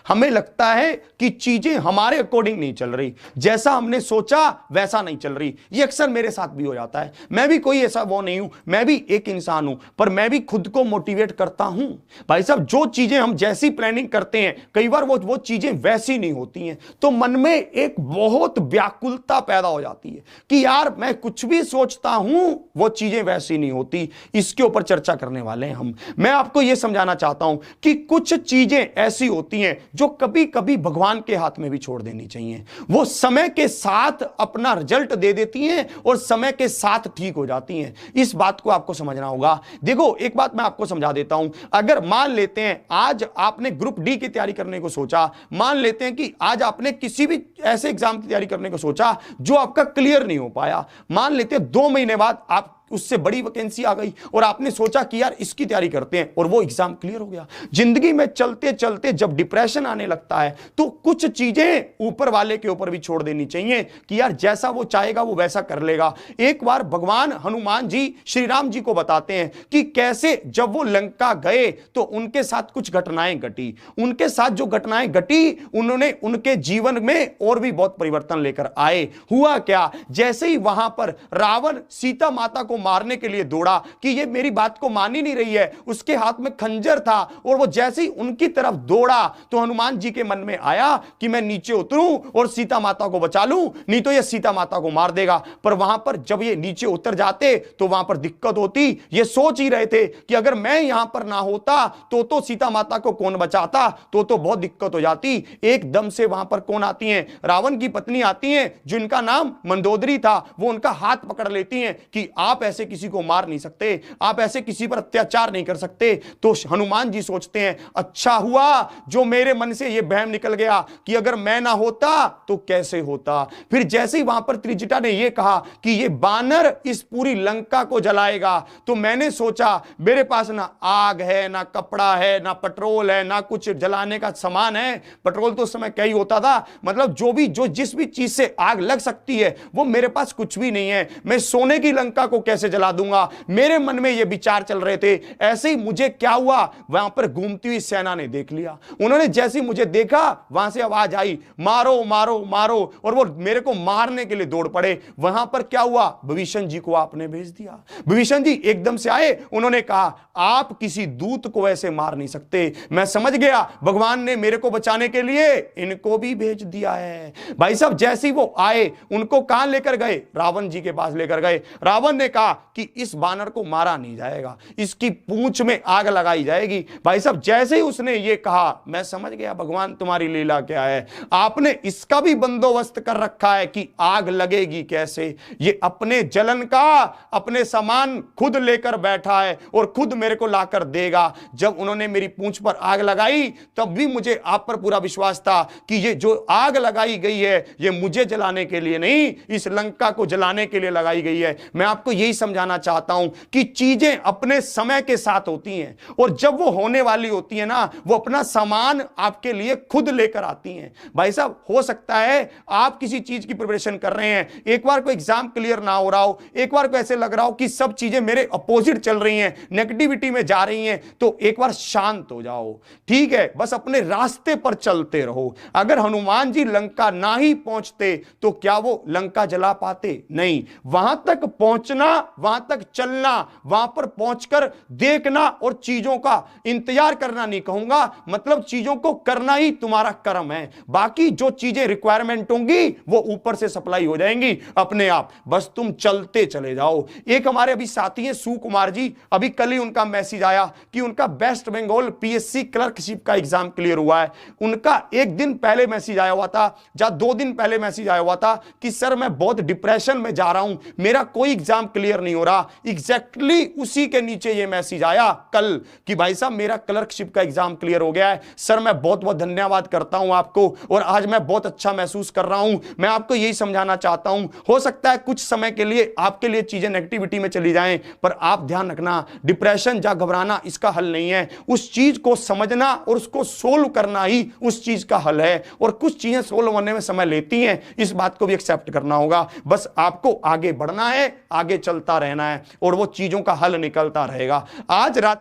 हमें लगता है कि चीजें हमारे अकॉर्डिंग नहीं चल रही, जैसा हमने सोचा वैसा नहीं चल रही। ये अक्सर मेरे साथ भी हो जाता है। मैं भी कोई ऐसा वो नहीं हूं, मैं भी एक इंसान हूं, पर मैं भी खुद को मोटिवेट करता हूं। भाई साहब, जो चीजें हम जैसी प्लानिंग करते हैं, कई बार वो चीजें वैसी नहीं होती हैं, तो मन में एक बहुत व्याकुलता पैदा हो जाती है कि यार मैं कुछ भी सोचता हूं वो चीजें वैसी नहीं होती। इसके ऊपर चर्चा करने वाले हैं हम। मैं आपको यह समझाना चाहता हूं कि कुछ चीजें ऐसी होती हैं जो कभी कभी भगवान के हाथ में भी छोड़ देनी चाहिए। वो समय के साथ अपना रिजल्ट दे देती हैं और समय के साथ ठीक हो जाती हैं। इस बात को आपको समझना होगा। देखो, एक बात मैं आपको समझा देता हूं। अगर मान लेते हैं आज आपने ग्रुप डी की तैयारी करने को सोचा, मान लेते हैं कि आज आपने किसी भी ऐसे एग्जाम की तैयारी करने को सोचा जो आपका क्लियर नहीं हो पाया, मान लेते हैं 2 महीने बाद आप उससे बड़ी वैकेंसी आ गई और आपने सोचा कि यार इसकी तैयारी करते हैं, और वो एग्जाम क्लियर हो गया। जिंदगी में चलते चलते जब डिप्रेशन आने लगता है तो कुछ चीजें ऊपर वाले के ऊपर भी छोड़ देनी चाहिए कि यार जैसा वो चाहेगा वो वैसा कर लेगा। एक बार भगवान हनुमान जी श्री राम जी को बताते हैं कि कैसे जब वो लंका गए तो उनके साथ कुछ घटनाएं घटी। उनके साथ जो घटनाएं घटी, उन्होंने उनके जीवन में और भी बहुत परिवर्तन लेकर आए। हुआ क्या, जैसे ही वहां पर रावण सीता माता को मारने के लिए दौड़ा कि ये मेरी बात को मान ही नहीं रही है, उसके हाथ में खंजर था, और वो जैसे ही उनकी तरफ दौड़ा तो हनुमान जी के मन में आया कि मैं नीचे उतरूं और सीता माता को बचा लूं, नहीं तो ये सीता माता को मार देगा। पर वहां पर जब ये नीचे उतर जाते तो वहां पर दिक्कत होती। ये सोच ही रहे थे कि अगर मैं यहां पर ना होता तो सीता माता को कौन बचाता, तो बहुत दिक्कत हो जाती। एकदम से वहां पर कौन आती हैं, रावण की पत्नी आती हैं जिनका नाम मंदोदरी था। वो उनका हाथ पकड़ लेती हैं कि आप ऐसे किसी को मार नहीं सकते, आप ऐसे किसी पर अत्याचार नहीं कर सकते। तो हनुमान जी सोचते हैं अच्छा हुआ जो मेरे मन से यह बहम निकल गया कि अगर मैं ना होता तो कैसे होता। फिर जैसे ही वहां पर त्रिजटा ने यह कहा कि यह बानर इस पूरी लंका को जलाएगा, तो मैंने सोचा मेरे पास ना आग है, ना कपड़ा है, ना पेट्रोल है, ना कुछ जलाने का सामान है। पेट्रोल तो उस समय क्या ही होता था, मतलब जो जिस भी चीज से आग लग सकती है वो मेरे पास कुछ भी नहीं है। मैं सोने की लंका को कैसे जला दूंगा। मेरे मन में ये विचार चल रहे थे। ऐसे ही मुझे क्या हुआ, वहां पर घूमती हुई सेना ने देख लिया। उन्होंने जैसे ही मुझे देखा वहां से आवाज आई मारो मारो मारो, और वो मेरे को मारने के लिए दौड़ पड़े। वहां पर क्या हुआ, विभीषण जी को आपने भेज दिया। विभीषण जी एकदम से आए, उन्होंने कहा आप किसी दूत को ऐसे मार नहीं सकते। मैं समझ गया भगवान ने मेरे को बचाने के लिए इनको भी भेज दिया है। भाई साहब, जैसे ही वो आए उनको कहां लेकर गए, रावण जी के पास लेकर गए। रावण ने कहा कि इस बानर को मारा नहीं जाएगा, इसकी पूंछ में आग लगाई जाएगी। भाई साहब, जैसे ही उसने ये कहा मैं समझ गया भगवान तुम्हारी लीला क्या है। आपने इसका भी बंदोबस्त कर रखा है कि आग लगेगी कैसे। ये अपने जलन का अपने सामान खुद लेकर बैठा है और खुद मेरे को लाकर देगा। जब उन्होंने मेरी पूंछ पर आग लगाई तब भी मुझे आप पर पूरा विश्वास था कि ये जो आग लगाई गई है ये मुझे जलाने के लिए नहीं, इस लंका को जलाने के लिए लगाई गई है। मैं आपको यही समझाना चाहता हूं कि चीजें अपने समय के साथ होती हैं, और जब वो होने वाली होती है ना, वो अपना सामान आपके लिए खुद लेकर आती हैं। भाई साहब, हो सकता है आप किसी चीज की प्रिपरेशन कर रहे हैं, एक बार कोई एग्जाम क्लियर ना हो रहा हो, एक बार को ऐसे लग रहा हो कि सब चीजें मेरे अपोजिट चल रही हैं, नेगेटिविटी में जा रही हैं, तो एक बार शांत हो जाओ। ठीक है, बस अपने रास्ते पर चलते रहो। अगर हनुमान जी लंका ना ही पहुंचते तो क्या वो लंका जला पाते? नहीं। वहां तक पहुंचना, वहां तक चलना, वहां पर पहुंचकर देखना और चीजों का इंतजार करना नहीं कहूंगा, मतलब चीजों को करना ही तुम्हारा कर्म है। बाकी जो चीजें रिक्वायरमेंट होंगी वो ऊपर से सप्लाई हो जाएंगी अपने आप, बस तुम चलते चले जाओ। एक हमारे अभी साथी हैं सुकुमार जी, अभी कल ही उनका मैसेज आया कि उनका वेस्ट बंगाल पीएससी क्लर्कशिप का एग्जाम क्लियर हुआ है। उनका एक दिन पहले मैसेज आया हुआ था, या 2 दिन पहले मैसेज आया हुआ था कि सर मैं बहुत डिप्रेशन में जा रहा हूं, मेरा कोई एग्जाम क्लियर नहीं हो रहा। एग्जैक्टली उसी के नीचे ये मैसेज आया कल कि भाई साहब मेरा क्लर्कशिप का एग्जाम क्लियर हो गया है, सर मैं बहुत बहुत धन्यवाद करता हूं आपको, और आज मैं बहुत अच्छा महसूस कर रहा हूं। मैं आपको यही समझाना चाहता हूं, हो सकता है कुछ समय के लिए आपके लिए चीजें नेगेटिविटी में चली जाएं, पर आप ध्यान रखना डिप्रेशन या घबराना इसका हल नहीं है। उस चीज को समझना और उसको सोल्व करना ही उस चीज का हल है, और कुछ चीजें सोल्व होने में समय लेती हैं, इस बात को भी एक्सेप्ट करना होगा। बस आपको आगे बढ़ना है, आगे चलता रहना है, और वो चीजों का हल निकलता रहेगा। आज रात